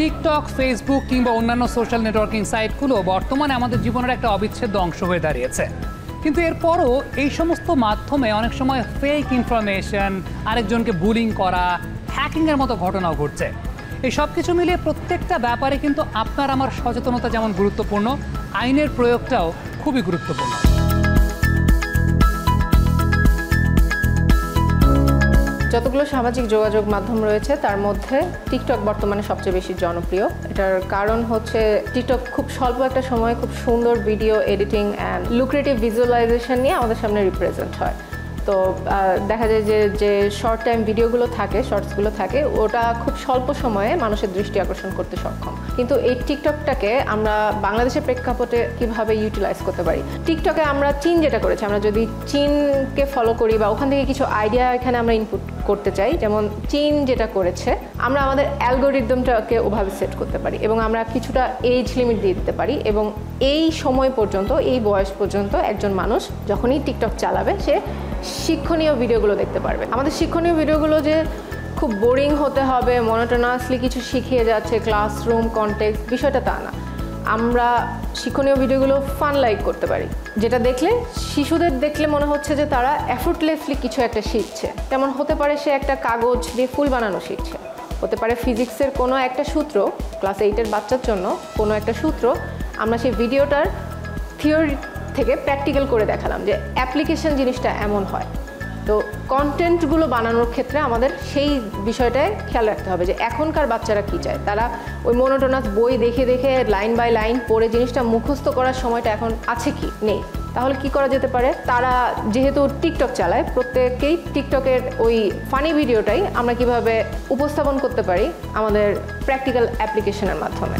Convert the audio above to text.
TikTok, Facebook কিংবা অন্যান্য social networking সাইটগুলো বর্তমানে আমাদের জীবনের একটা অবিচ্ছেদ্য অংশ হয়ে দাঁড়িয়েছে। কিন্তু এরপরও এই সমস্ত মাধ্যমে অনেক সময় ফেক ইনফরমেশন, আরেকজনকে বুলিং করা, হ্যাকিংয়ের মতো ঘটনাও ঘটছে। এই সব কিছু মিলিয়ে প্রত্যেকটা ব্যাপারে কিন্তু আপনার আমার সচেতনতা যেমন গুরুত্বপূর্ণ, আইনের প্রয়োগটাও খুবই গুরুত্বপূর্ণ। যতগুলো সামাজিক যোগাযোগ মাধ্যম রয়েছে তার মধ্যে টিকটক বর্তমানে সবচেয়ে বেশি জনপ্রিয়। এটার কারণ হচ্ছে টিকটক খুব স্বল্প একটা সময়ে খুব সুন্দর video editing and lucrative visualization নিয়ে আমাদের সামনে রিপ্রেজেন্ট হয়। তো দেখা যায় যে শর্ট টাইম ভিডিওগুলো থাকে, শর্টসগুলো থাকে, ওটা খুব স্বল্প সময়ে মানুষের দৃষ্টি আকর্ষণ করতে সক্ষম। কিন্তু এই টিকটকটাকে আমরা বাংলাদেশের প্রেক্ষাপটে কীভাবে ইউটিলাইজ করতে পারি? টিকটকে আমরা চীন যেটা করেছি, আমরা যদি চীনকে ফলো করি বা ওখান থেকে কিছু আইডিয়া এখানে আমরা ইনপুট করতে চাই, যেমন চীন যেটা করেছে, আমরা আমাদের অ্যালগোরিদমটাকে ওভাবে সেট করতে পারি এবং আমরা কিছুটা এজ লিমিট দিয়ে দিতে পারি এবং এই সময় পর্যন্ত, এই বয়স পর্যন্ত একজন মানুষ যখনই টিকটক চালাবে সে শিক্ষণীয় ভিডিওগুলো দেখতে পারবে। আমাদের শিক্ষণীয় ভিডিওগুলো যে খুব বোরিং হতে হবে, মনোটোনাসলি কিছু শিখিয়ে যাচ্ছে, ক্লাসরুম কনটেক্সট, বিষয়টা তা না। আমরা শিক্ষণীয় ভিডিওগুলো ফান লাইক করতে পারি, যেটা দেখলে শিশুদের দেখলে মনে হচ্ছে যে তারা এফোর্টলেসলি কিছু একটা শিখছে। যেমন হতে পারে সে একটা কাগজ দিয়ে ফুল বানানো শিখছে, হতে পারে ফিজিক্সের কোনো একটা সূত্র, ক্লাস 8-এর বাচ্চার জন্য কোনো একটা সূত্র আমরা সেই ভিডিওটার থিওরি থেকে প্র্যাকটিক্যাল করে দেখালাম যে অ্যাপ্লিকেশন জিনিসটা এমন হয়। তো কন্টেন্টগুলো বানানোর ক্ষেত্রে আমাদের সেই বিষয়টায় খেয়াল রাখতে হবে যে এখনকার বাচ্চারা কী চায়। তারা ওই মনোটোনাস বই দেখে দেখে লাইন বাই লাইন পড়ে জিনিসটা মুখস্থ করার সময়টা এখন আছে কি নেই। তাহলে কি করা যেতে পারে? তারা যেহেতু টিকটক চালায়, প্রত্যেকেই টিকটকের ওই ফানি ভিডিওটাই আমরা কিভাবে উপস্থাপন করতে পারি আমাদের প্র্যাকটিক্যাল অ্যাপ্লিকেশনের মাধ্যমে।